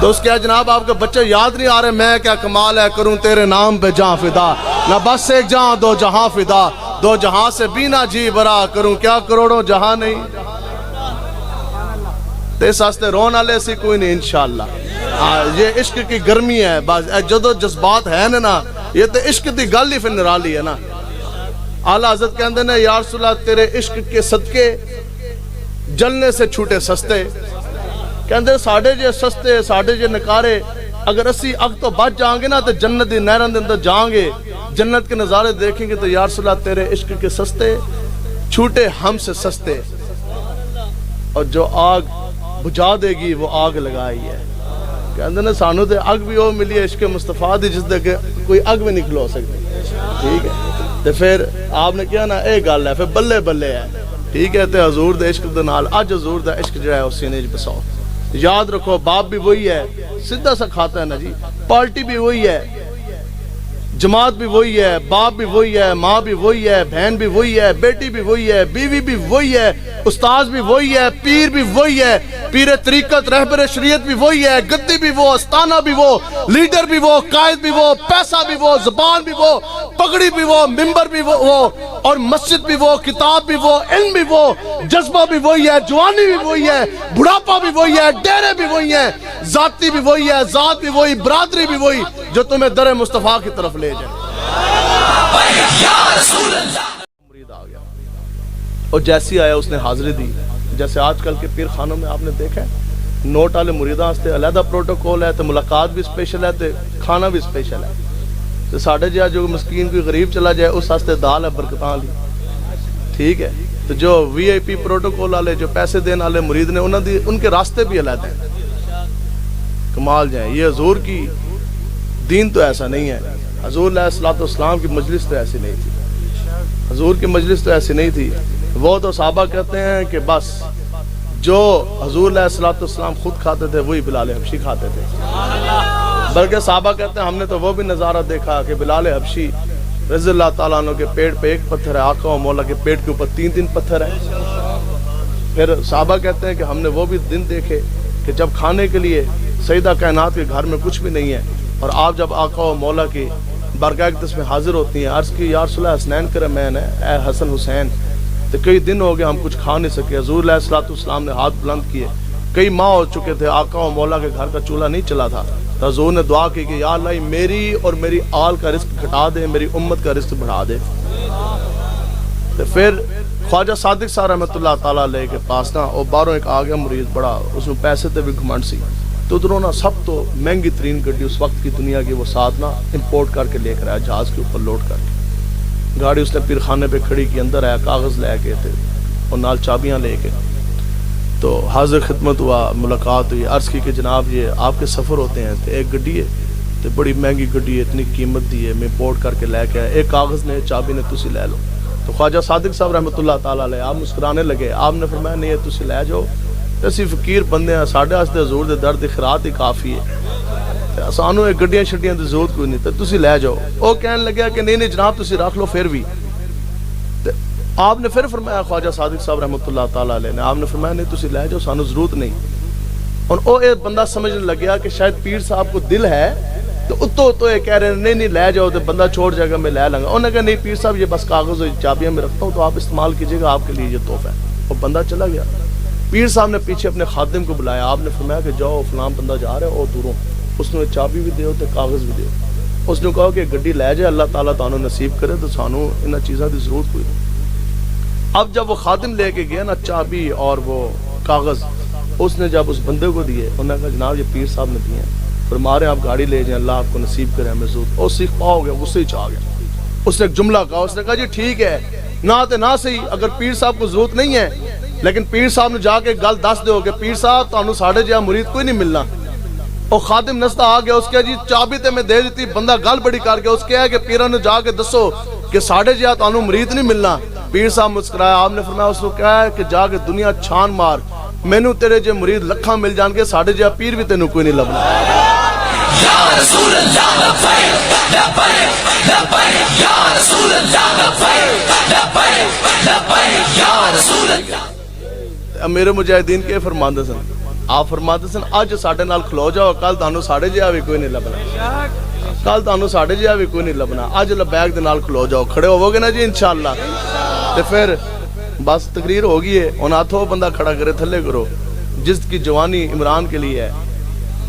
تو اس کے جناب آپ کا بچہ یاد نہیں آ رہے میں کیا کمال ہے کروں تیرے نام پہ جہاں فدا، نہ بس ایک جہاں دو جہاں فدا، دو جہاں سے بھی نہ جی برا کروں کیا کروڑوں جہاں نہیں، اس واسطے رون والے سی کوئی نہیں انشاءاللہ۔ یہ عشق کی گرمی ہے، جدو جذبات ہے نا یہ تو عشق دی گل ہی پھر نرالی ہے نا۔ اعلیٰ حضرت کہندے نے یا رسول اللہ تیرے عشق کے صدقے جلنے سے چھوٹے سستے، کہندے ساڑھے جے سستے ساڑھے جے نکارے اگر اسی اگ تو بچ جائیں گے نا تو جنت دی نہران دے اندر جائیں گے، جنت کے نظارے دیکھیں گے تو یا رسول اللہ تیرے عشق کے سستے چھوٹے ہم سے سستے، اور جو آگ بجھا دے گی وہ آگ لگائی ہے۔ کہندے نے سانو تے اگ بھی وہ ملی ہے عشق مصطفیٰ دی جس دے کہ کوئی اگ بھی نکلو ہو سکتی، ٹھیک ہے، تو پھر آپ نے کیا نا اے گل ہے پھر بلے بلے ہے، ٹھیک ہے، تے حضور دے عشق دے نال اج حضور دا عشق جو ہے اس سینے وچ بساؤ۔ یاد رکھو باپ بھی وہی ہے، سیدھا سا کھاتا ہے نا جی، پارٹی بھی وہی ہے، جماعت بھی وہی ہے، باپ بھی وہی ہے، ماں بھی وہی ہے، بہن بھی وہی ہے، بیٹی بھی وہی ہے، بیوی بھی وہی ہے، استاذ بھی وہی ہے، پیر بھی وہی ہے، پیر طریقت رہبر شریعت بھی وہی ہے، گدی بھی وہ، استانہ بھی وہ، لیڈر بھی وہ، قائد بھی وہ، پیسہ بھی وہ، زبان بھی وہ، پگڑی بھی وہ، ممبر بھی وہ، اور مسجد بھی وہ، کتاب بھی وہ، علم بھی وہ، جذبہ بھی وہی ہے، جوانی بھی وہی ہے، بڑھاپا بھی وہی ہے، ڈیرے بھی وہی ہیں، ذاتی بھی وہی ہے، ذات بھی وہی، برادری بھی وہی، جو تمہیں در مصطفیٰ کی طرف لے جائے۔ مرید آ گیا اور جیسی آیا اس نے حاضری دی، جیسے آج کل کے پیر خانوں میں آپ نے دیکھا ہے نوٹ والے مریداں سے علیحدہ پروٹوکول ہے، تو ملاقات بھی سپیشل ہے، تو کھانا بھی سپیشل ہے، تو ساڑھے جہاں جو مسکین کوئی غریب چلا جائے اس واسطے دال ہے برکتاں لی، ٹھیک ہے، تو جو وی آئی پی پروٹوکول والے جو پیسے دینے والے مرید نے ان کے راستے بھی علیحدہ ہیں، کمال جائیں۔ یہ حضور کی دین تو ایسا نہیں ہے، حضور علیہ السلام کی مجلس تو ایسی نہیں تھی، حضور کی مجلس تو ایسی نہیں تھی، وہ تو صحابہ کہتے ہیں کہ بس جو حضور علیہ السلام خود کھاتے تھے وہی بلال حبشی کھاتے تھے، بلکہ صحابہ کہتے ہیں ہم نے تو وہ بھی نظارہ دیکھا کہ بلال حبشی رضی اللہ تعالیٰ عنہ کے پیٹ پہ ایک پتھر ہے، آقا و مولا کے پیٹ کے اوپر 3 پتھر ہیں۔ پھر صحابہ کہتے ہیں کہ ہم نے وہ بھی دن دیکھے کہ جب کھانے کے لیے سیدہ کائنات کے گھر میں کچھ بھی نہیں ہے اور آپ جب آقا و مولا کی بارگاہ اقدس میں حاضر ہوتی ہیں، عرض کی یا رسول اللہ حسنین کرمین ہے، اے حسن حسین، تو کئی دن ہو گئے ہم کچھ کھا نہیں سکے، حضور علیہ السلام نے ہاتھ بلند کیے، کئی ماہ ہو چکے تھے آقا و مولا کے گھر کا چولہا نہیں چلا تھا، تو حضور نے دعا کی کہ یا اللہ میری اور میری آل کا رزق گھٹا دے، میری امت کا رزق بڑھا دے۔ تو پھر خواجہ صادق صاحب رحمۃ اللہ تعالیٰ علیہ کے پاس نا وہ باہروں ایک آ گیا مرید بڑا، اس میں پیسے تے بھی گھمنڈ سی، تو ادھروں نا سب تو مہنگی ترین گڈی اس وقت کی دنیا کی وہ ساتھ نا امپورٹ کر کے لے کر آیا، جہاز کے اوپر لوڈ کر کے، گاڑی اس نے پیر خانے پہ کھڑی کی، اندر آیا، کاغذ لے کے تھے اور نال چابیاں لے کے، تو حاضر خدمت ہوا، ملاقات ہوئی، عرض کی کہ جناب یہ آپ کے سفر ہوتے ہیں، تو ایک گڈی ہے تو بڑی مہنگی گڈی ہے، اتنی قیمت دی ہے، میں امپورٹ کر کے لے کے آیا، ایک کاغذ نے چابی نے تسی لے لو۔ تو خواجہ صادق صاحب رحمۃ اللہ تعالیٰ علیہ آپ مسکرانے لگے، آپ نے فرمایا نہیں یہ تسی لے جاؤ، اسی فقیر بندے ہیں، ساڑھے واسطے حضور دے درد خیرات ہی کافی ہے، سانو ایک گڈیاں شڈیاں دی ضرورت کوئی نہیں، تو تسی لے جاؤ۔ وہ کہنے لگا کہ نہیں نہیں جناب تسی رکھ لو پھر بھی۔ آپ نے پھر فرمایا خواجہ صادق صاحب رحمۃ اللہ تعالیٰ علیہ نے، آپ نے فرمایا نہیں تسی لے جاؤ، سانو ضرورت نہیں۔ اور وہ ایک بندہ سمجھنے لگیا کہ شاید پیر صاحب کو دل ہے، تو اتو یہ کہہ رہے ہیں نہیں نہیں لے جاؤ، تو بندہ چھوڑ جائے گا میں لے لوں گا۔ انہوں نے کہا نہیں پیر صاحب یہ بس کاغذ اور چابیاں میں رکھتا ہوں، تو آپ استعمال کیجیے گا، آپ کے لیے یہ تحفہ ہے۔ وہ بندہ چلا گیا، پیر صاحب نے پیچھے اپنے خادم کو بلایا، آپ نے فرمایا کہ جاؤ فلاں بندہ جا رہا ہے اور دوروں، اس نے چابی بھی دیو تو کاغذ بھی دیو۔ اس نے کہا کہ گڈی لے جائے، اللہ تعالیٰ تعالیٰ نصیب کرے، تو سانو انہاں چیزاں دی ضرورت کوئی نہیں۔ اب جب وہ خادم لے کے گیا نا چابی اور وہ کاغذ، اس نے جب اس بندے کو دیے، انہوں نے کہا جناب یہ پیر صاحب نے دیے ہیں، فرما رہے ہیں آپ گاڑی لے جائیں، اللہ آپ کو نصیب کرے ہمیں ضرورت۔ اور سیکھ پا ہو گیا، غصے ہی آ گیا، اس نے ایک جملہ کہا، اس نے کہا جی ٹھیک ہے نہ صحیح، اگر پیر صاحب کو ضرورت نہیں ہے، لیکن پیر صاحب نے جا کے گل دس دو کہ پیر صاحب تانوں ساڑھے جہاں مرید کوئی نہیں ملنا۔ اور خادم نستا آ گیا، اس کہا جی چابی تے میں دے دیتی، بندہ گل بڑی کر کے اس کہا کہ پیرہ نے جا کے دسو کہ ساڑھے جہاں تانوں مرید نہیں ملنا۔ پیر صاحب مسکرایا، آپ نے فرمایا اس کو کہا ہے کہ جا کے دنیا چھان مار، مینوں تیرے جے مرید لکھاں مل جان کے، ساڑھے جہاں پیر بھی تینوں کوئی نہیں لبنا۔ یا رسول اللہ لبیک لبیک لبیک یا رسول اللہ لبیک لبیک لبیک یا رسول اللہ۔ میرے مجاہدین کے فرماندے سن آپ فرماتے سن اج ساڈے نال کھلو جاؤ کل تانوں ساڈے جہا بھی کوئی نہیں لبنا کل تانوں ساڈے جہا بھی کوئی نہیں لبنا اج لبیک دے نال کھلو جاؤ کھڑے ہوو گے نا جی انشاءاللہ تے پھر بس تقریر ہو گئی ہے ان ہاتھوں بندہ کھڑا کرے تھلے کرو جس کی جوانی عمران کے لیے ہے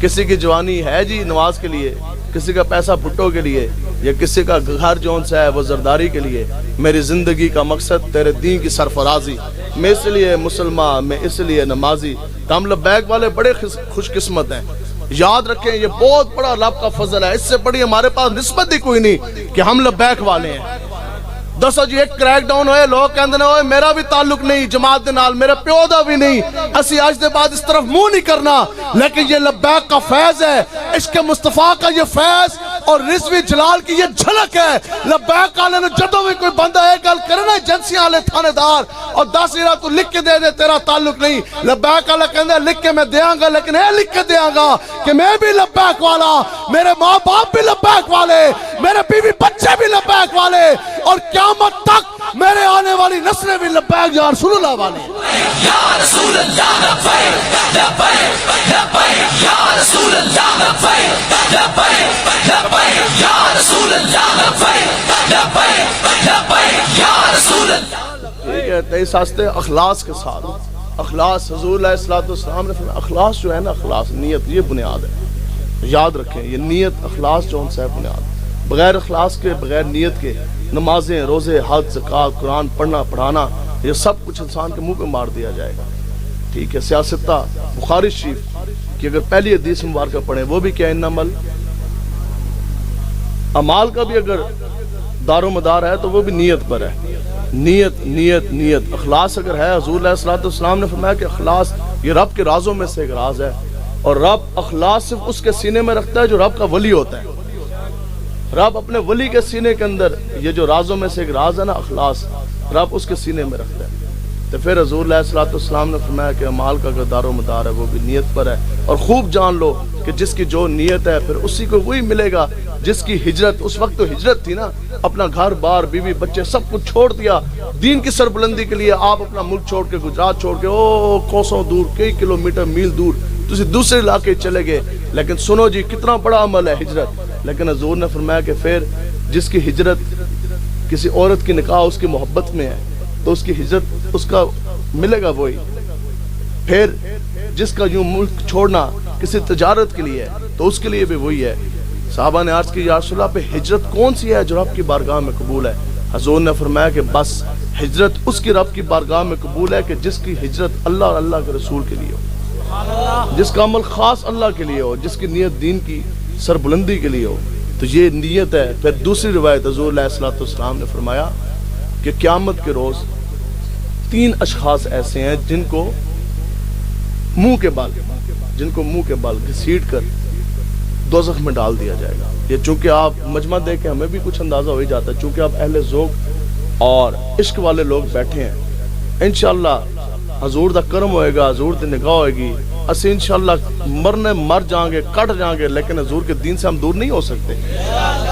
کسی کی جوانی ہے جی نواز کے لیے کسی کا پیسہ بھٹو کے لیے یا کسی کا گھر جون سا ہے وہ زرداری کے لیے میری زندگی کا مقصد تیرے دین کی سرفرازی میں اس لیے مسلمان میں اس لیے نمازی ہم لبیک والے بڑے خوش قسمت ہیں یاد رکھیں یہ بہت بڑا رب کا فضل ہے اس سے بڑی ہمارے پاس نسبت ہی کوئی نہیں کہ ہم لبیک والے ہیں دسو جی ایک کریک ڈاؤن ہوئے لوگ کہندے نے اوئے میرا بھی تعلق نہیں جماعت دے نال میرے پیو دا بھی نہیں اسی آج دے بعد اس طرف منہ نہیں کرنا لیکن یہ لبیک کا فیض ہے عشق مصطفیٰ کا یہ فیض اور رضوی جلال کی یہ جھلک ہے لبیک والے نے جدوں بھی کوئی بندہ ایک گل کرے نا ایجنسیاں والے تھانے دار اور 10 ہیرا تو لکھ کے دے دے تیرا تعلق نہیں لبیک والے کہندے لکھ کے میں دیاں گا لیکن اے لکھ کے دیاں گا کہ میں بھی لبیک والا میرے ماں باپ بھی لبیک والے میرے بیوی بچے بھی لبیک والے اور قیامت تک میرے آنے والی نسلیں بھی لبیک یا رسول اللہ والے یا رسول اللہ لبیک لبیک لبیک یا رسول اللہ لبیک لبیک لبیک یا رسول اللہ لبیک لبیک لبیک یا رسول اللہ ٹھیک ہے تیس آستے اخلاص کے ساتھ اخلاص حضور علیہ السلام نے فرمایا اخلاص جو ہے نا اخلاص نیت یہ بنیاد ہے یاد رکھیں یہ نیت اخلاص جو ان سے ہے بنیاد بغیر اخلاص کے بغیر نیت کے نمازیں روزے حج زکوٰۃ قرآن پڑھنا پڑھانا یہ سب کچھ انسان کے منہ پہ مار دیا جائے گا ٹھیک ہے سیاستہ بخاری شریف کہ اگر پہلی حدیث مبارکہ پڑھیں وہ بھی کیا انما اعمال کا بھی اگر دار و مدار ہے تو وہ بھی نیت پر ہے نیت نیت نیت اخلاص اگر ہے حضور علیہ السلام نے فرمایا کہ اخلاص یہ رب کے رازوں میں سے ایک راز ہے اور رب اخلاص صرف اس کے سینے میں رکھتا ہے جو رب کا ولی ہوتا ہے رب اپنے ولی کے سینے کے اندر یہ جو رازوں میں سے ایک راز ہے نا اخلاص رب اس کے سینے میں رکھتا ہے تو پھر حضور علیہ السلام نے فرمایا کہ اعمال کا دار و مدار ہے وہ بھی نیت پر ہے اور خوب جان لو کہ جس کی جو نیت ہے پھر اسی کو وہی ملے گا جس کی ہجرت اس وقت تو ہجرت تھی نا اپنا گھر بار بیوی بچے سب کچھ چھوڑ دیا دین کی سربلندی کے لیے آپ اپنا ملک چھوڑ کے گجرات چھوڑ کے او کوسوں دور کئی کلومیٹر میل دور تسی دوسرے علاقے چلے گئے لیکن سنو جی کتنا بڑا عمل ہے ہجرت لیکن حضور نے فرمایا کہ پھر جس کی ہجرت کسی عورت کی نکاح اس کی محبت میں ہے تو اس کی ہجرت اس کا ملے گا وہی پھر جس کا یوں ملک چھوڑنا کسی تجارت کے لیے ہے تو اس کے لیے بھی وہی ہے صحابہ نے عرض کی یا رسول اللہ پہ ہجرت کون سی ہے جو رب کی بارگاہ میں قبول ہے حضور نے فرمایا کہ بس ہجرت اس کی رب کی بارگاہ میں قبول ہے کہ جس کی ہجرت اللہ اور اللہ کے رسول کے لیے ہو جس کا عمل خاص اللہ کے لیے ہو جس کی نیت دین کی سربلندی کے لیے ہو تو یہ نیت ہے پھر دوسری روایت حضور علیہ السلام نے فرمایا کہ قیامت کے روز 3 اشخاص ایسے ہیں جن کو منہ کے بال گھسیٹ کر دوزخ میں ڈال دیا جائے گا یہ چونکہ آپ مجمع دیکھ کے ہمیں بھی کچھ اندازہ ہو ہی جاتا ہے چونکہ آپ اہل ذوق اور عشق والے لوگ بیٹھے ہیں انشاءاللہ حضور دا کرم ہوئے گا حضور دی نگاہ ہوئے گی اسی انشاءاللہ مرنے مر جائیں گے کٹ جائیں گے لیکن حضور کے دین سے ہم دور نہیں ہو سکتے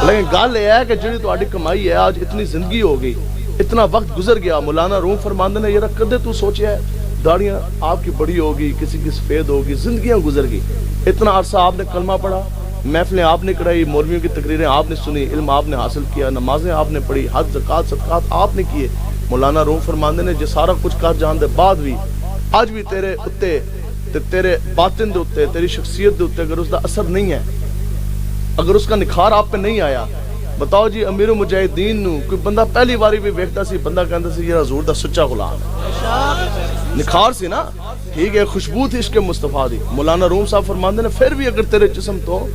لیکن گل یہ ہے کہ جڑی تہاڈی کمائی ہے آج اتنی زندگی ہو گئی اتنا وقت گزر گیا مولانا روم فرماندے نے یہ رکھ دے تو سوچیا ہے داڑیاں آپ کی بڑی ہوگی کسی کی سفید ہوگی زندگیاں گزر گئی اتنا عرصہ آپ نے کلمہ پڑھا محفلیں آپ نے کرائی مولویوں کی تقریریں آپ نے سنی علم آپ نے حاصل کیا نمازیں آپ نے پڑھی حج زکوٰۃ صدقات آپ نے کیے مولانا روم فرماندے نے جو سارا کچھ کر جان دے بعد بھی آج بھی تیرے اتے تیرے باطن دے اتے تیری شخصیت دے اتے اگر اس دا اثر نہیں ہے اگر اس کا نکھار آپ پہ نہیں آیا بتاؤ جی امیر المجاہدین نو کوئی بندہ پہلی باری بھی ویکھتا سی بندہ کہندا سی یہ حضور دا سچا غلام ہے نکھار سی نا ٹھیک ہے خوشبو تھی عشق مصطفیٰ دی مولانا روم صاحب فرماندے نے پھر بھی اگر تیرے جسم تو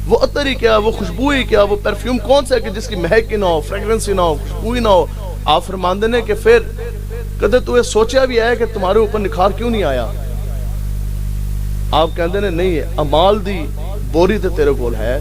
وہ عطر ہی کیا وہ خوشبو ہی کیا وہ پرفیوم کون سا ہے کہ جس کی مہک ہی نہ ہو فریگرنس ہی نہ ہو خوشبو ہی نہ ہو آپ فرماندے نے کہ پھر کدے تو یہ سوچیا بھی ہے کہ تمہارے اوپر نکھار کیوں نہیں آیا آپ کہندے نے نہیں ہے امال دی بوری تے تیرے کول ہے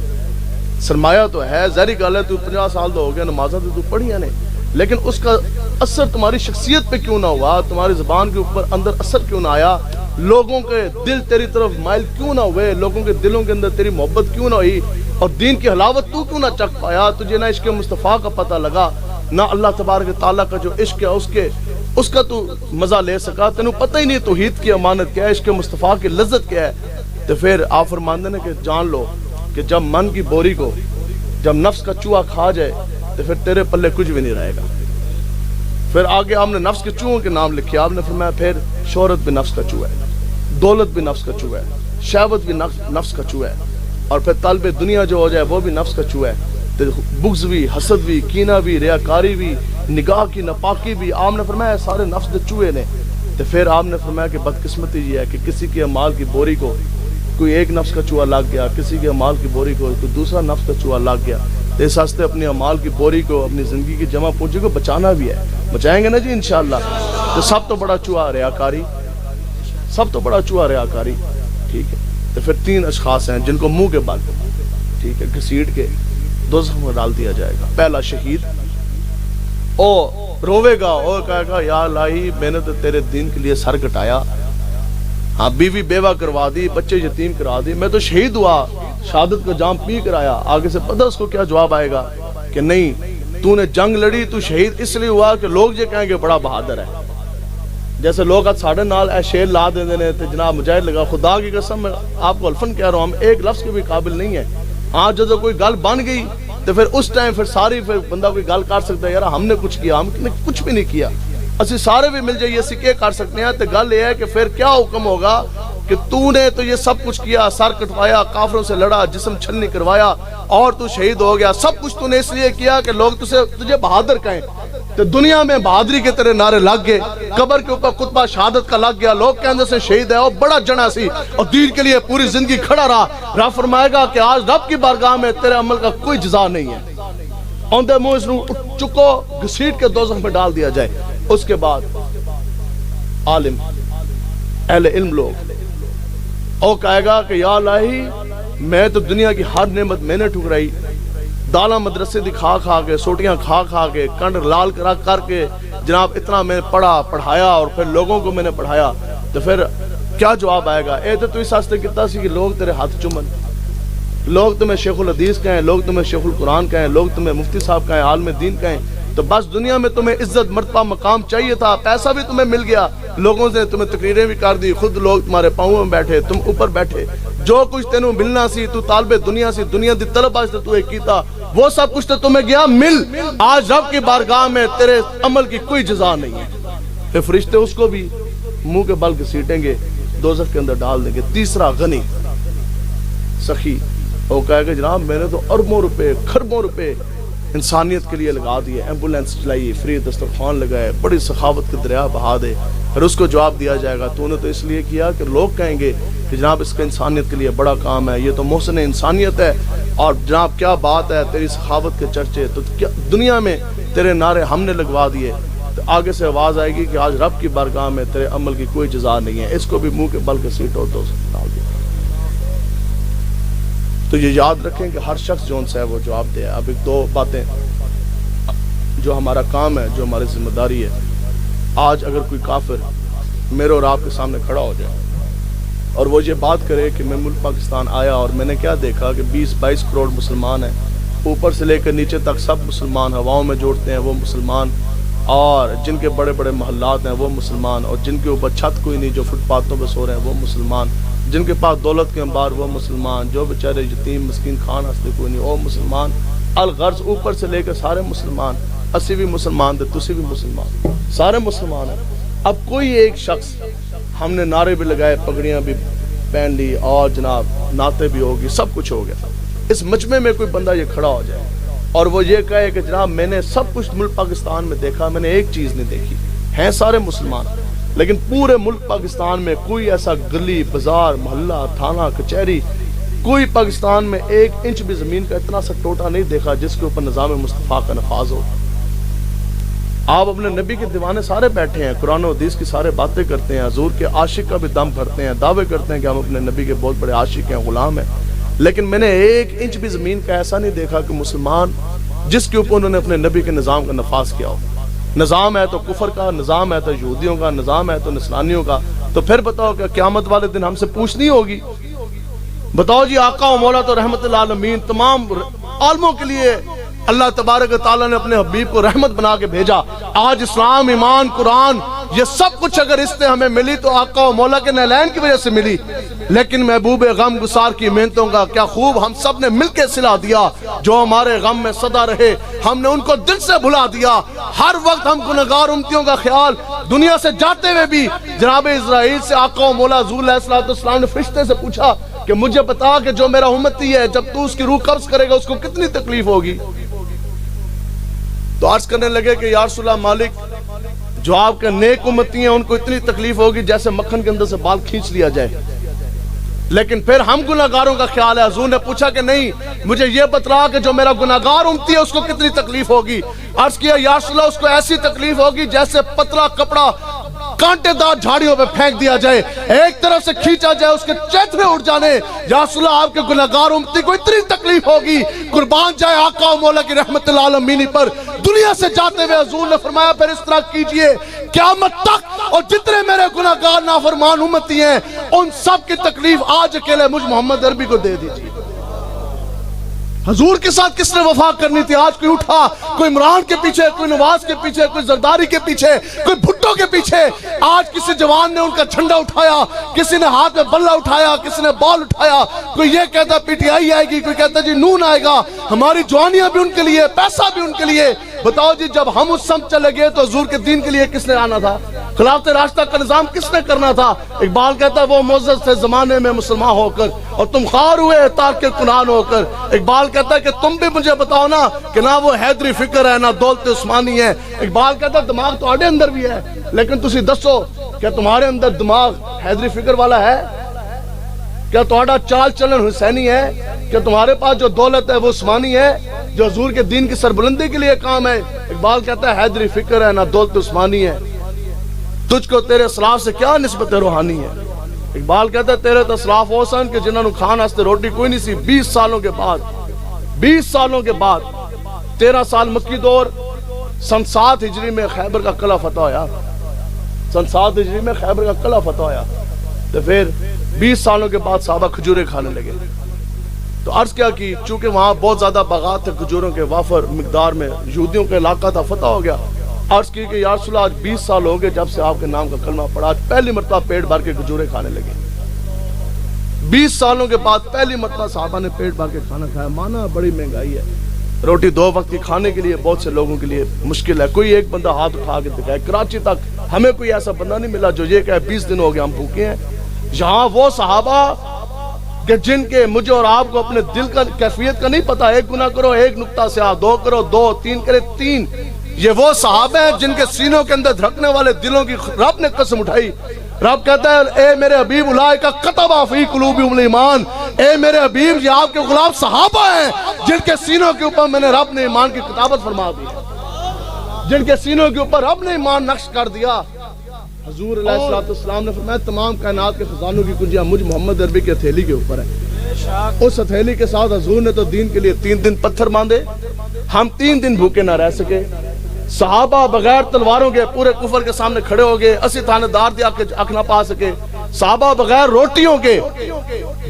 سرمایہ تو ہے ظاہری گل ہے تو 50 سال دا ہو گیا نمازاں تو پڑھیاں نے لیکن اس کا اثر تمہاری شخصیت پہ کیوں نہ ہوا تمہاری زبان کے اوپر اندر اثر کیوں نہ آیا لوگوں کے دل تیری طرف مائل کیوں نہ ہوئے لوگوں کے دلوں کے اندر تیری محبت کیوں نہ ہوئی اور دین کی حلاوت تو کیوں نہ چکھ پایا تجھے نہ عشق مصطفیٰ کا پتہ لگا نہ اللہ تبارک تعالیٰ کا جو عشق ہے اس کا تو مزہ لے سکا، تینوں پتہ ہی نہیں توحید کی امانت کیا ہے، عشق مصطفیٰ کی لذت کیا ہے۔ تو پھر آپ فرماندے نے کہ جان لو کہ جب من کی بوری کو جب نفس کا چوہا کھا جائے تو پھر تیرے پلے کچھ بھی نہیں رہے گا۔ پھر آگے آپ نے نفس کے چوہوں کے نام لکھے، آپ نے فرمایا پھر شہرت بھی نفس کا چوہا ہے، دولت بھی نفس کا چوہا ہے، شہوت بھی نفس کا چوہا ہے، اور پھر طلب دنیا جو ہو جائے وہ بھی نفس کا چوہا ہے، بغض بھی، حسد بھی، کینہ بھی، ریاکاری بھی، نگاہ کی ناپاکی بھی، آپ نے فرمایا سارے نفس دے چوہے نے۔ تو پھر آپ نے فرمایا کہ بدقسمتی یہ ہے کہ کسی کے اعمال کی بوری کو کوئی ایک نفس کا چوہا لگ گیا، کسی کے اعمال کی بوری کو کوئی دوسرا نفس کا چوہا لگ گیا، تو اس واسطے اپنی اعمال کی بوری کو، اپنی زندگی کی جمع پونجی کو بچانا بھی ہے، بچائیں گے نا جی انشاءاللہ۔ تو سب تو بڑا چوہا ریاکاری، سب تو بڑا چوہا ریاکاری، ٹھیک ہے۔ تو پھر 3 اشخاص ہیں جن کو منہ کے بل، ٹھیک ہے، گھسیٹ کے دوزخ میں ڈال دیا جائے گا۔ پہلا شہید، او روے گا، او کہے گا یا الہی میں نے تو تیرے دین کے لیے سر کٹایا، ہاں بیوی بیوہ کروا دی، بچے یتیم کرا دی، میں تو شہید ہوا، شہادت کا جام پی کر آیا۔ آگے سے پتہ اس کو کیا جواب آئے گا کہ نہیں، تو نے جنگ لڑی، تو شہید اس لیے ہوا کہ لوگ یہ کہیں گے بڑا بہادر ہے۔ جیسے لوگ آج ساڑھے نال اے شیر لا دے دینے تھے، جناب مجاہد لگا، خدا کی قسم میں آپ کو الفن کہہ رہا ہوں، ہم ایک لفظ کے بھی قابل نہیں ہے۔ آج جب کوئی گل بن گئی تو پھر اس ٹائم پھر ساری پھر بندہ کوئی گل کر سکتا ہے، یار ہم نے کچھ کیا، ہم نے کچھ بھی نہیں کیا، اسی سارے بھی مل جائیے، اسی کیا کر سکتے ہیں۔ تو گل یہ ہے کہ پھر کیا حکم ہوگا کہ تو نے تو یہ سب کچھ کیا، سر کٹوایا، کافروں سے لڑا، جسم چھلنی کروایا، اور تو شہید ہو گیا، سب کچھ تو نے اس لیے کیا کہ لوگ تجھے بہادر کہیں۔ تو دنیا میں بہادری کے تیرے نعرے لگ گئے، قبر کے اوپر خطبہ شہادت کا لگ گیا، لوگ کہنے سے شہید ہے، وہ بڑا جنا سی اور دین کے لیے پوری زندگی کھڑا رہا۔ رب فرمائے گا کہ آج رب کی بارگاہ میں تیرے عمل کا کوئی جزا نہیں ہے، اوندے منہ اس نو چکو، گھسیٹ کے دوزخ میں ڈال دیا جائے۔ اس کے بعد عالم، اہل علم لوگ، او کہے گا کہ یا الہی میں تو دنیا کی ہر نعمت میں نے ٹھکرائی، دالا مدرسے دی کھا کھا کے، سوٹیاں کھا کھا کے، کنڈ لال کر کے، جناب اتنا میں نے پڑھایا اور پھر لوگوں کو میں نے پڑھایا، تو پھر کیا جواب آئے گا؟ اے تو اس واسطے کیتا سی کہ لوگ تیرے ہاتھ چومن، لوگ تمہیں شیخ الحدیث کہیں، لوگ تمہیں شیخ القرآن کہیں، لوگ تمہیں مفتی صاحب کہیں، عالم دین کہیں، تو بس دنیا میں تمہیں عزت مرتبہ مقام چاہیے تھا، پیسہ بھی تمہیں مل گیا، لوگوں سے تمہیں تقریریں بھی کر دی، خود لوگ تمہارے پاؤں میں بیٹھے، تم اوپر بیٹھے، جو کچھ تینوں ملنا سی، تو طالب دنیا سی، دنیا دی طلب آج تو ایک کیتا، وہ سب کچھ تو تمہیں گیا مل، آج رب کی بارگاہ میں تیرے عمل کی کوئی جزا نہیں ہے۔ پھر فرشتے اس کو بھی منہ کے بل گھسیٹیں گے، دوزخ کے اندر ڈال دیں گے۔ تیسرا غنی، سخی، وہ کہے گا جناب میں نے تو اربوں روپے، کھربوں روپے انسانیت کے لیے لگا دیے، ایمبولینس چلائی، فری دسترخوان لگائے، بڑی سخاوت کے دریا بہا دے۔ پھر اس کو جواب دیا جائے گا تو نے تو اس لیے کیا کہ لوگ کہیں گے کہ جناب اس کا انسانیت کے لیے بڑا کام ہے، یہ تو محسن انسانیت ہے، اور جناب کیا بات ہے تیری سخاوت کے چرچے، تو کیا دنیا میں تیرے نعرے ہم نے لگوا دیے۔ تو آگے سے آواز آئے گی کہ آج رب کی بارگاہ میں تیرے عمل کی کوئی جزا نہیں ہے، اس کو بھی منہ کے بل کے سیٹ اور ڈال دیا۔ تو یہ یاد رکھیں کہ ہر شخص جو ان سے ہے وہ جواب دے۔ اب ایک دو باتیں جو ہمارا کام ہے، جو ہماری ذمہ داری ہے، آج اگر کوئی کافر میرے اور آپ کے سامنے کھڑا ہو جائے اور وہ یہ بات کرے کہ میں ملک پاکستان آیا اور میں نے کیا دیکھا کہ 20-22 کروڑ مسلمان ہیں، اوپر سے لے کر نیچے تک سب مسلمان، ہواؤں میں جوڑتے ہیں وہ مسلمان، اور جن کے بڑے بڑے محلات ہیں وہ مسلمان، اور جن کے اوپر چھت کوئی نہیں، جو فٹ پاتھوں پہ سو رہے ہیں وہ مسلمان، جن کے پاس دولت کے انبار وہ مسلمان، جو بیچارے یتیم مسکین کھان ہستے کوئی نہیں وہ مسلمان، الغرض اوپر سے لے کر سارے مسلمان، اسی بھی مسلمان دے تسی بھی مسلمان، سارے مسلمان ہیں۔ اب کوئی ایک شخص، ہم نے نعرے بھی لگائے، پگڑیاں بھی پہن لی، اور جناب نعتیں بھی ہوگی، سب کچھ ہو گیا، اس مجمع میں کوئی بندہ یہ کھڑا ہو جائے اور وہ یہ کہے کہ جناب میں نے سب کچھ ملک پاکستان میں دیکھا، میں نے ایک چیز نہیں دیکھی، ہیں سارے مسلمان، لیکن پورے ملک پاکستان میں کوئی ایسا گلی بازار محلہ تھانہ کچہری، کوئی پاکستان میں 1 انچ بھی زمین کا اتنا سا ٹوٹا نہیں دیکھا جس کے اوپر نظام مصطفیٰ کا نفاذ ہو۔ آپ اپنے نبی کے دیوانے سارے بیٹھے ہیں، قرآن و حدیث کی سارے باتیں کرتے ہیں، حضور کے عاشق کا بھی دم بھرتے ہیں، دعوے کرتے ہیں کہ ہم اپنے نبی کے بہت بڑے عاشق ہیں، غلام ہیں، لیکن میں نے 1 انچ بھی زمین کا ایسا نہیں دیکھا کہ مسلمان جس کے اوپر انہوں نے اپنے نبی کے نظام کا نفاذ کیا ہو۔ نظام ہے تو کفر کا، نظام ہے تو یہودیوں کا، نظام ہے تو نصرانیوں کا، تو پھر بتاؤ کہ قیامت والے دن ہم سے پوچھنی ہوگی؟ بتاؤ جی، آقا و مولا تو رحمت العالمین تمام عالموں کے لیے اللہ تبارک و تعالیٰ نے اپنے حبیب کو رحمت بنا کے بھیجا. آج اسلام، ایمان، قرآن، یہ سب کچھ اگر اس نے ہمیں ملی تو آقا و مولا کے نعلین کی وجہ سے ملی. لیکن محبوب غم گسار کی محنتوں کا کیا خوب ہم سب نے مل کے صلہ دیا. جو ہمارے غم میں صدا رہے ہم نے ان کو دل سے بھلا دیا. ہر وقت ہم گنہگار امتیوں کا خیال دنیا سے جاتے ہوئے بھی جناب اسرائیل سے آقا و مولا حضور علیہ السلام نے فرشتے سے پوچھا کہ مجھے بتا کہ جو میرا امتی ہے جب تو اس کی روح قبض کرے گا اس کو کتنی تکلیف ہوگی. تو عرض کرنے لگے کہ یا رسول اللہ مالک جو آپ کے نیک امتی ہیں ان کو اتنی تکلیف ہوگی جیسے مکھن کے اندر سے بال کھینچ لیا جائے. لیکن پھر ہم گناہگاروں کا خیال ہے. حضور نے پوچھا کہ نہیں مجھے یہ بتلا کہ جو میرا گناہگار امتی ہے اس کو کتنی تکلیف ہوگی. عرض کیا یا رسول اللہ اس کو ایسی تکلیف ہوگی جیسے پتلا کپڑا کانٹے دار جھاڑیوں پہ پھینک دیا جائے, ایک طرف سے کھینچا جائے اس کے چیتھے اٹھ جانے. یا رسول اللہ آپ کے گناہگار امتی کو اتنی تکلیف ہوگی قربان جائے آقا و مولا کی رحمت العالمین پر. دنیا سے جاتے ہوئے حضور نے فرمایا پھر اس طرح کیجئے قیامت تک اور جتنے میرے گناہگار نافرمان امتی ہیں ان سب کی تکلیف آج اکیلے مجھ محمد عربی کو دے دیجیے. حضور کے ساتھ کس نے وفا کرنی تھی؟ آج کوئی اٹھا, کوئی عمران کے پیچھے, کوئی نواز کے پیچھے, کوئی زرداری کے پیچھے, کوئی بھٹو کے پیچھے. آج کسی جوان نے ان کا جھنڈا اٹھایا, کسی نے ہاتھ میں بلہ اٹھایا, کسی نے بال اٹھایا. کوئی یہ کہتا پی ٹی آئی آئے گی, کوئی کہتا جی نون آئے گا. ہماری جوانیاں بھی ان کے لیے, پیسہ بھی ان کے لیے. بتاؤ جی جب ہم اس سمت چلے گئے تو حضور کے دین کے لیے کس نے آنا تھا؟ خلافت راشدہ کا نظام کس نے کرنا تھا؟ اقبال کہتا ہے وہ معزز تھے زمانے میں مسلمان ہو کر اور تم خوار ہوئے تارک قرآن ہو کر. اقبال کہتا ہے کہ تم بھی مجھے بتاؤ نا کہ نہ وہ حیدری فکر ہے نہ دولت عثمانی ہے. اقبال کہتا ہے دماغ تو آڑے اندر بھی ہے لیکن تسی دسو کیا تمہارے اندر دماغ حیدری فکر والا ہے؟ کیا تمہارا چال چلن حسینی ہے؟ کیا تمہارے پاس جو دولت ہے وہ عثمانی ہے جو حضور کے دین کی سربلندی کے لیے کام ہے؟ اقبال کہتا ہے حیدری فکر ہے نہ دولت عثمانی ہے. تجھ کو تیرے اسلاف سے کیا نسبت روحانی ہے؟ اقبال کہتا ہے تیرے تو اسلاف ہو سن کہ جنہوں نے کھان واسطے روٹی کوئی نہیں سی. 20 سالوں کے بعد 13 سال مکی دور سن 7 ہجری میں خیبر کا قلعہ فتح ہویا. سن 7 ہجری میں خیبر کا قلعہ فتح ہویا تو پھر 20 سالوں کے بعد صحابہ کھجورے کھانے لگے. تو عرض کیا کی چونکہ وہاں بہت زیادہ باغات تھے کھجوروں کے وافر مقدار میں, یہودیوں کا علاقہ تھا, فتح ہو گیا. عرض کی کہ یا رسول اللہ آج 20 سال ہو گئے جب سے آپ کے نام کا کلمہ پڑھا, آج پہلی مرتبہ پیٹ بھر کے کھجورے کھانے لگے. 20 سالوں کے بعد پہلی مرتبہ صحابہ نے پیٹ بھر کے کھانا کھایا. مانا بڑی مہنگائی ہے, روٹی 2 وقت کی کھانے کے لیے بہت سے لوگوں کے لیے مشکل ہے. کوئی ایک بندہ ہاتھ اٹھا کے دکھائے. کراچی تک ہمیں کوئی ایسا بندہ نہیں ملا جو یہ کہے 20 دن ہو گئے ہم بھوکے ہیں. یہاں وہ صحابہ کہ جن کے مجھے اور آپ کو اپنے دل کا کیفیت کا نہیں پتا, ایک گناہ کرو 1 نقطہ سیاہ, 2 کرو 2, 3 کرے 3. یہ وہ صحابہ ہیں جن کے سینوں کے اندر دھڑکنے والے دلوں کی رب نے قسم اٹھائی. رب کہتا ہے اے میرے حبیب اولئک کتب فی قلوبہم الایمان, اے میرے حبیب یہ آپ کے غلام صحابہ ہیں جن کے سینوں کے اوپر میں نے رب نے ایمان کی کتابت فرما دی, جن کے سینوں کے اوپر رب نے ایمان نقش کر دیا. حضور علیہ السلام نے فرمایا تمام کائنات کے خزانوں کی کنجیاں مجھ محمد عربی کے ہتھیلی کے اوپر ہے. اس ہتھیلی کے ساتھ حضور نے تو دین کے لیے 3 دن پتھر باندھے, ہم 3 دن بھوکے نہ رہ سکے. صحابہ بغیر تلواروں کے پورے کفر کے سامنے کھڑے ہو گئے, اسی تھانے دار دیا کہ اکھ نہ پا سکے. صحابہ بغیر روٹیوں کے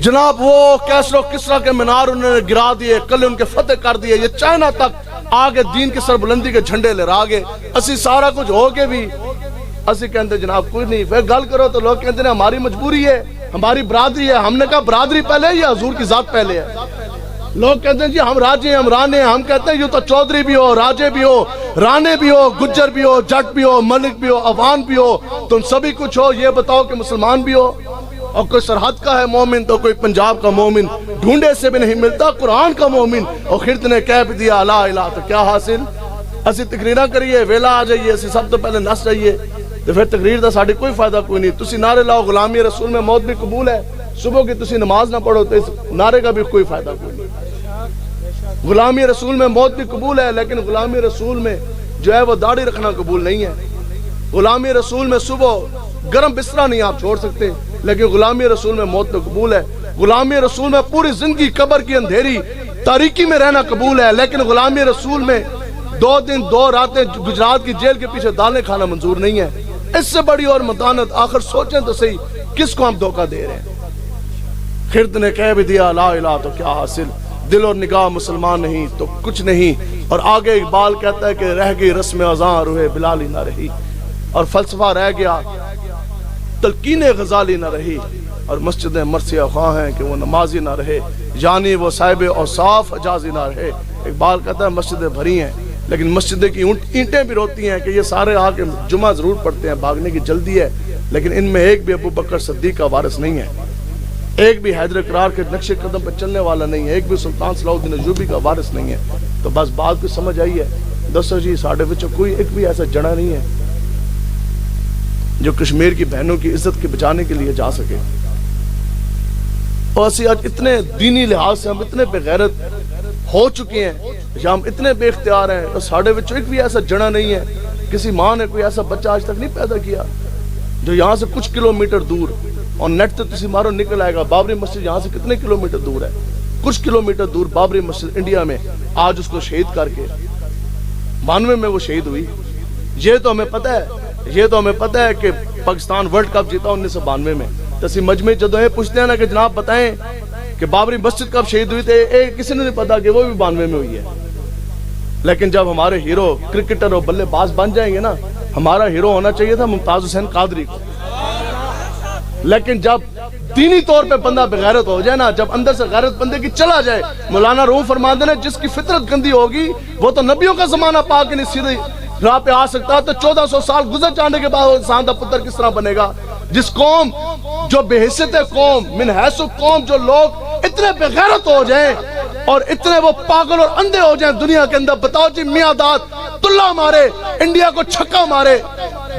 جناب وہ کیسر و کسرا کے مینار انہوں نے گرا دیے, قلعے ان کے فتح کر دیے. یہ چائنا تک آگے دین کی سربلندی کے جھنڈے لہرا گئے. اسی سارا کچھ ہو کے بھی اسی کہتے جناب کوئی نہیں. پھر گل کرو تو لوگ کہتے ہیں ہماری مجبوری ہے, ہماری برادری ہے. ہم نے کہا برادری پہلے یا حضور کی ذات پہلے ہے؟ لوگ کہتے ہیں جی ہم راجے ہیں, ہم رانے ہیں. ہم کہتے ہیں یہ تو چودھری بھی ہو, راجے بھی ہو, رانے بھی ہو, گجر بھی ہو, جٹ بھی ہو, ملک بھی ہو, عوان بھی ہو, تم سبھی کچھ ہو. یہ بتاؤ کہ مسلمان بھی ہو. اور کوئی سرحد کا ہے مومن تو کوئی پنجاب کا مومن, ڈھونڈے سے بھی نہیں ملتا قرآن کا مومن. اور خرد نے کہہ بھی دیا لا الہ تو کیا حاصل. اسی تقریرہ کریے, ویلا آ جائیے, اسی سب تو پہلے نس جائیے تو پھر تقریر دا ساڑھی کوئی فائدہ کوئی نہیں. تسی نعرے لاؤ غلامی رسول میں موت بھی قبول ہے, صبح کی تسی نماز نہ پڑھو تو اس نعرے کا بھی کوئی فائدہ کوئی نہیں. غلامی رسول میں موت بھی قبول ہے لیکن غلامی رسول میں جو ہے وہ داڑھی رکھنا قبول نہیں ہے. غلامی رسول میں صبح گرم بسترا نہیں آپ چھوڑ سکتے لیکن غلامی رسول میں موت تو قبول ہے. غلامی رسول میں پوری زندگی قبر کی اندھیری تاریکی میں رہنا قبول ہے لیکن غلامی رسول میں 2 دن 2 راتیں گجرات کی جیل کے پیچھے دالیں کھانا منظور نہیں ہے. اس سے بڑی اور متانت آخر سوچیں تو صحیح کس کو ہم دھوکہ دے رہے ہیں. خرد نے کہہ بھی دیا لا الہ تو کیا حاصل. دل اور نگاہ مسلمان نہیں تو کچھ نہیں. اور آگے اقبال کہتا ہے کہ رہ گئی رسم اذاں روح بلالی نہ رہی. اور فلسفہ رہ گیا تلقین غزالی نہ رہی. اور مسجد مرثیہ خواہ ہیں کہ وہ نمازی نہ رہے یعنی وہ صاحب اوصاف حجازی نہ رہے. اقبال کہتا ہے مسجدیں بھری ہیں لیکن مسجد کی اینٹیں بھی روتی ہیں کہ یہ سارے آ کے جمعہ ضرور پڑھتے ہیں, بھاگنے کی جلدی ہے, لیکن ان میں ایک بھی ابو بکر صدیق کا وارث نہیں ہے, ایک بھی حیدر کرار کے نقش قدم پر چلنے والا نہیں ہے, ایک بھی سلطان صلاح الدین ایوبی کا وارث نہیں ہے. تو بس بات کو سمجھ آئی ہے. دسو جی ساڑھے وچوں کوئی ایک بھی ایسا جڑا نہیں ہے جو کشمیر کی بہنوں کی عزت کے بچانے کے لیے جا سکے. اور اسی آج اتنے دینی لحاظ سے ہم اتنے بے غیرت ہو چکے ہیں یا ہم اتنے بے اختیار ہیں, اور ساڑھے وچوں ایک بھی ایسا جڑا نہیں ہے. کسی ماں نے کوئی ایسا بچہ آج تک نہیں پیدا کیا جو یہاں سے کچھ کلومیٹر دور, اور نیٹ تو تسی مارو نکل آئے گا, بابری مسجد یہاں سے کتنے کلومیٹر دور ہے, کچھ کلومیٹر دور بابری مسجد انڈیا میں. آج اس کو شہید کر کے 92 میں وہ شہید ہوئی. یہ تو ہمیں پتہ ہے کہ پاکستان ورلڈ کپ جیتا 1992 میں. تسی مجمع جدو یہ پوچھتے ہیں نا کہ جناب بتائیں کہ بابری مسجد کب شہید ہوئی تھے, کسی نے نہیں پتا کہ وہ بھی 92 میں ہوئی ہے. لیکن جب ہمارے ہیرو کرکٹر اور بلے باز بن جائیں گے نا, ہمارا ہیرو ہونا چاہیے تھا ممتاز حسین قادری کو. لیکن جب دینی طور پہ بندہ بغیرت ہو جائے نا, جب اندر سے غیرت بندے کی چلا جائے, مولانا روم فرماتے ہیں جس کی فطرت گندی ہوگی وہ تو نبیوں کا زمانہ پا کے نہیں سیدھی راہ پہ آ سکتا. تو 1400 سال گزر جانے کے بعد انسان دا پتر کس طرح بنے گا؟ جس قوم جو بے حیثیت قوم من حیث قوم جو لوگ اتنے بغیرت ہو جائیں اور اتنے وہ پاگل اور اندھے ہو جائیں دنیا کے اندر. بتاؤ جی میاں داد تلا مارے, انڈیا کو چھکا مارے,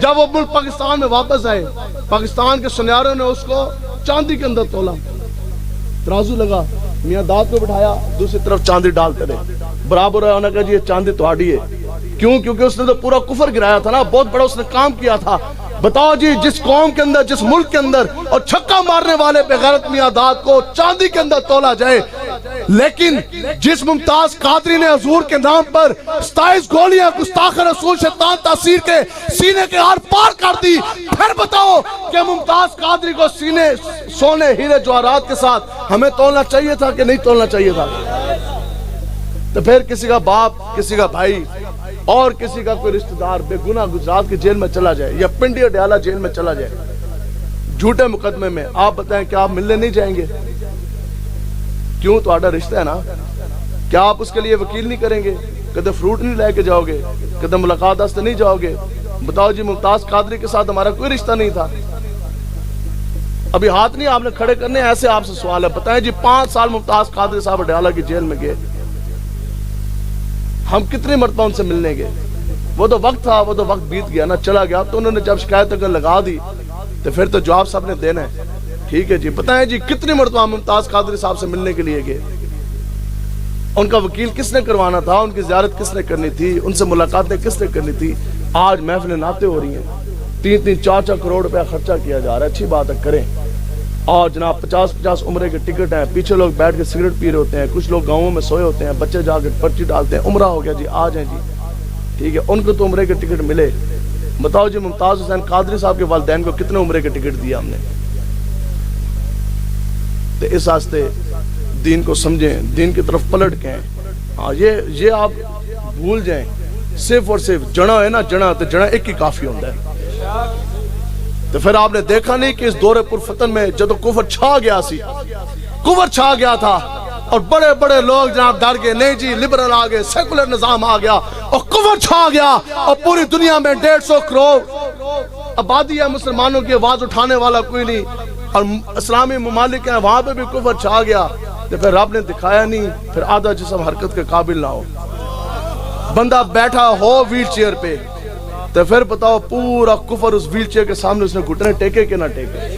جب وہ ملک پاکستان میں واپس آئے, پاکستان کے سنیاروں نے اس کو چاندی کے اندر تولا, ترازو لگا, میاں داد کو بٹھایا, دوسری طرف چاندی ڈالتے رہے, برابر ہے. انہوں نے کہا جی یہ چاندی تہاڈی ہے. کیوں؟ کیونکہ اس نے تو پورا کفر گرایا تھا نا, بہت بڑا اس نے کام کیا تھا. بتاؤ جی جس قوم کے اندر, جس ملک کے اندر اور چھکا مارنے والے بغیرت میاں داد کو چاندی کے اندر تولا جائے, لیکن جس ممتاز قادری نے حضور کے نام پر 27 گولیاں گستاخ رسول شیطان تاثیر کے سینے کے آر پار کر دی, پھر بتاؤ کہ ممتاز قادری کو سینے سونے ہیرے جواہرات کے ساتھ ہمیں تولنا چاہیے تھا کہ نہیں تولنا چاہیے تھا؟ تو پھر کسی کا باپ, کسی کا بھائی اور کسی کا کوئی رشتہ دار بے گناہ گجرات کی جیل میں چلا جائے یا پنڈی اڈیالہ جیل میں چلا جائے جھوٹے مقدمے میں, آپ بتائیں کہ آپ ملنے نہیں جائیں گے؟ کیوں؟ تو آڈا رشتہ ہے نا. کیا آپ اس کے لیے وکیل نہیں کریں گے؟ کدے فروٹ نہیں لے کے جاؤ گے؟ کدے ملاقات واسطے نہیں جاؤ گے؟ بتاؤ جی ممتاز قادری کے ساتھ ہمارا کوئی رشتہ نہیں تھا. ابھی ہاتھ نہیں آپ نے کھڑے کرنے, ایسے آپ سے سوال ہے. بتائیں جی 5 سال ممتاز قادری صاحب اڈیالہ کی جیل میں گئے, ہم کتنی مرتبہ ان سے ملنے گئے؟ وہ تو وقت تھا, وہ تو وقت بیت گیا نا, چلا گیا. تو انہوں نے جب شکایت اگر لگا دی تو پھر تو جواب سب نے دینا ہے. ٹھیک ہے جی, بتائیں جی کتنی مرتبہ ممتاز قادری صاحب سے ملنے کے لیے گئے؟ ان کا وکیل کس نے کروانا تھا؟ ان کی زیارت کس نے کرنی تھی؟ ان سے ملاقاتیں کس نے کرنی تھی؟ آج محفلیں نعتیں ہو رہی ہیں, 3-3 4-4 کروڑ روپیہ خرچہ کیا جا رہا ہے. اچھی بات ہے, کریں. اور جناب 50-50 عمرے کے ٹکٹ ہیں, پیچھے لوگ بیٹھ کے سگریٹ پی رہے ہوتے ہیں, کچھ لوگ گاؤں میں سوئے ہوتے ہیں, بچے جا کے پرچی ڈالتے ہیں, عمرہ ہو گیا جی, آ جائیں جی. ٹھیک ہے, ان کو تو عمرے کے ٹکٹ ملے. بتاؤ جی ممتاز حسین قادری صاحب کے والدین کو کتنے عمرے کے ٹکٹ دیا ہم نے؟ تو اس واسطے دین کو سمجھیں, دین کی طرف پلٹ کے ہیں. ہاں یہ آپ بھول جائیں, صرف اور صرف جڑا ہے نا, جڑا تو جڑا ایک ہی کافی ہوتا ہے. تو پھر آپ نے دیکھا نہیں کہ اس دور پر فتن میں جدو کفر چھا گیا سی, کفر چھا گیا تھا اور بڑے بڑے لوگ جناب ڈر گئے, نہیں جی لبرل آ گئے, سیکولر نظام آ گیا اور کفر چھا گیا, اور پوری دنیا میں 150 کروڑ آبادی ہے مسلمانوں کی, آواز اٹھانے والا کوئی نہیں, اور اسلامی ممالک ہیں وہاں پہ بھی کفر چھا گیا. تو پھر رب نے دکھایا نہیں, پھر آدھا جسم حرکت کے قابل نہ ہو, بندہ بیٹھا ہو ویل چیئر پہ, تو پھر بتاؤ پورا کفر اس ویل چیئر کے سامنے اس نے گھٹنے ٹیکے کہ نہ ٹیکے.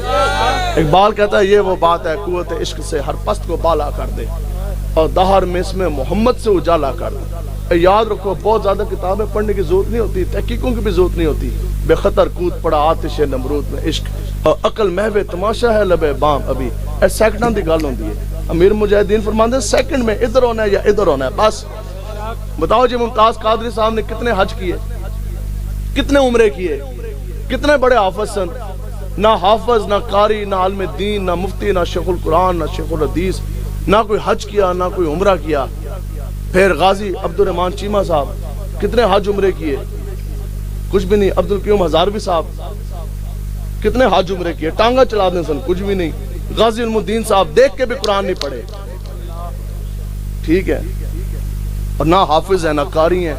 اقبال کہتا ہے یہ وہ بات ہے, قوت عشق سے ہر پست کو بالا کر دے اور دہر میں اس میں محمد سے اجالا کر دے. یاد رکھو بہت زیادہ کتابیں پڑھنے کی ضرورت نہیں ہوتی, تحقیقوں کی بھی ضرورت نہیں ہوتی. بے خطر کود پڑا آتش نمرود میں عشق, اور عقل محو تماشا ہے لبے بام ابھی. اے سیکنڈاں دی گل ہوندی ہے. امیر مجاہدین فرماندے ہیں سیکنڈ میں ادھر ہونا ہے یا ادھر ہونا ہے بس. بتاؤ جی ممتاز قادری صاحب نے کتنے حج کیے, کتنے عمرے کیے, کتنے بڑے حافظ سن؟ نہ حافظ, نہ قاری, نہ عالم دین, نہ مفتی, نہ شیخ القرآن, نہ شیخ الحدیث, نہ کوئی حج کیا نہ کوئی عمرہ کیا. پھر غازی عبد الرحمان چیمہ صاحب کتنے حج عمرے کیے؟ کچھ بھی نہیں. عبد القیوم ہزاروی صاحب کتنے حج عمرے کیے؟ ٹانگا چلا دیں سن، کچھ بھی نہیں. غازی علم الدین صاحب دیکھ کے بھی قرآن نہیں پڑھے. ٹھیک ہے، اور نہ حافظ ہیں نہ قاری ہیں،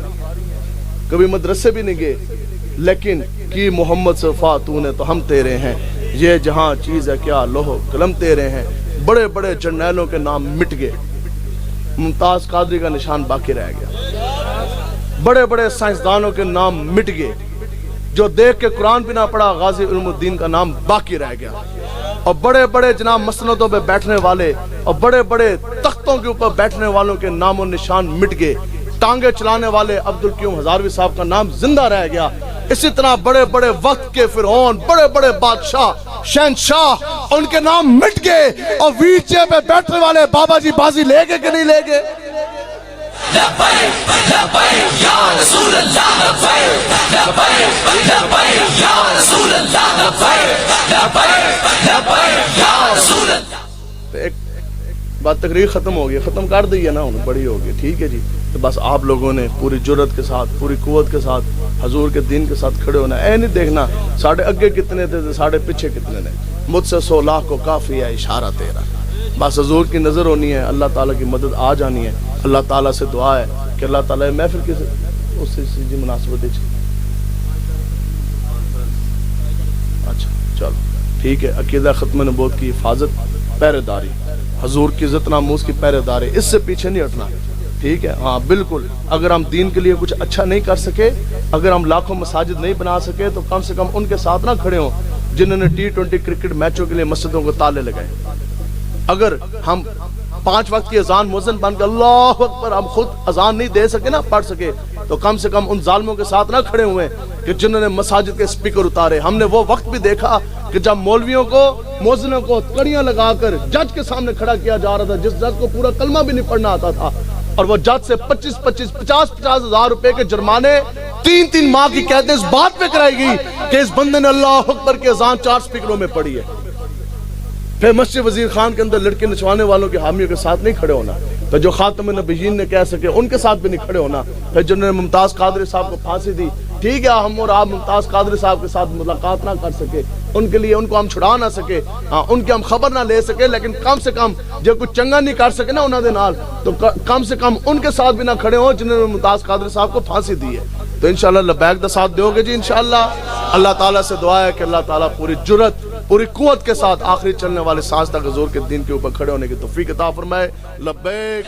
کبھی مدرسے بھی نہیں گئے، لیکن کی محمد صفا تو نے تو ہم تیرے ہیں، یہ جہاں چیز ہے کیا لوہ قلم تیرے ہیں. بڑے بڑے جرنیلوں کے نام مٹ گئے، ممتاز قادری کا نشان باقی رہ گیا. بڑے بڑے سائنسدانوں کے نام مٹ گئے، جو دیکھ کے قرآن بھی نہ پڑھا غازی علم الدین کا نام باقی رہ گیا. اور بڑے بڑے جناب مسندوں پہ بیٹھنے والے اور بڑے بڑے تختوں کے اوپر بیٹھنے والوں کے نام و نشان مٹ گئے. ٹانگے چلانے والے عبد القیوم ہزاروی صاحب کا نام زندہ رہ گیا. اسی طرح بڑے بڑے وقت کے فرعون، بڑے بڑے بادشاہ، شہنشاہ، ان کے نام مٹ گئے. اور ویچے پہ بیٹھنے والے بابا جی بازی لے گئے کہ نہیں لے گئے؟ لبیک لبیک یا رسول اللہ، لبیک لبیک لبیک یا رسول اللہ، لبیک لبیک لبیک یا رسول اللہ. ایک بات تقریر ختم ہو گئی، ختم کر دی ہے نا، انہوں بڑی ہو گئی. ٹھیک ہے جی، تو بس آپ لوگوں نے پوری جرت کے ساتھ، پوری قوت کے ساتھ حضور کے دین کے ساتھ کھڑے ہونا. اے نہیں دیکھنا ساڑھے اگے کتنے تھے ساڑھے پیچھے کتنے نے، مجھ سے 100 لاکھ کو کافی ہے اشارہ تیرا. بس حضور کی نظر ہونی ہے، اللہ تعالیٰ کی مدد آ جانی ہے. اللہ تعالیٰ سے دعا ہے کہ اللہ تعالیٰ محفل کی اس سے مناسبت دیجیے. اچھا چلو ٹھیک ہے. عقیدہ ختم نبوت کی حفاظت، پہرے داری، حضور کی عزت ناموس کی پہرے داری، اس سے پیچھے نہیں ہٹنا. ٹھیک ہے، ہاں بالکل. اگر ہم دین کے لیے کچھ اچھا نہیں کر سکے، اگر ہم لاکھوں مساجد نہیں بنا سکے، تو کم سے کم ان کے ساتھ نہ کھڑے ہوں جنہوں نے T20 کرکٹ میچوں کے لیے مسجدوں کو تالے لگائے. اگر ہم 5 وقت کی اذان مؤذن بن کے اللہ اکبر ہم خود اذان نہیں دے سکے نہ پڑھ سکے، تو کم سے کم ان ظالموں کے ساتھ نہ کھڑے ہوئے کہ جنہوں نے مساجد کے سپیکر اتارے. ہم نے وہ وقت بھی دیکھا کہ جب مولویوں کو، مؤذنوں کو کڑیاں لگا کر جج کے سامنے کھڑا کیا جا رہا تھا، جس جج کو پورا کلمہ بھی نہیں پڑھنا آتا تھا، اور وہ جج سے 50 ہزار روپے کے جرمانے 3 ماہ کی قید اس بات پہ کرائی گئی کہ اس بندے نے اللہ اکبر کی اذان 4 سپیکروں میں پڑھی ہے. پھر مسجد وزیر خان کے اندر لڑکے نچوانے والوں کے حامیوں کے ساتھ نہیں کھڑے ہونا. پھر جو خاتم النبیین نے کہہ سکے ان کے ساتھ بھی نہیں کھڑے ہونا. پھر جنہوں نے ممتاز قادری صاحب کو پھانسی دی، ٹھیک ہے ہم اور آپ ممتاز قادری صاحب کے ساتھ ملاقات نہ کر سکے، ان کے لیے ان کو ہم چھڑا نہ سکے، ہاں ان کی ہم خبر نہ لے سکے، لیکن کم سے کم جو کچھ چنگا نہیں کر سکے نا انہوں دے نال، تو کم سے کم ان کے ساتھ بھی نہ کھڑے ہوں جنہوں نے ممتاز قادری صاحب کو پھانسی دی ہے. تو انشاءاللہ لبیک دا ساتھ دیو گے جی انشاءاللہ. اللہ تعالیٰ سے دعا ہے کہ اللہ تعالیٰ پوری جرت، پوری قوت کے ساتھ آخری چلنے والے سانس تک حضور کے دین کے اوپر کھڑے ہونے کی توفیق عطا فرمائے. لبیک.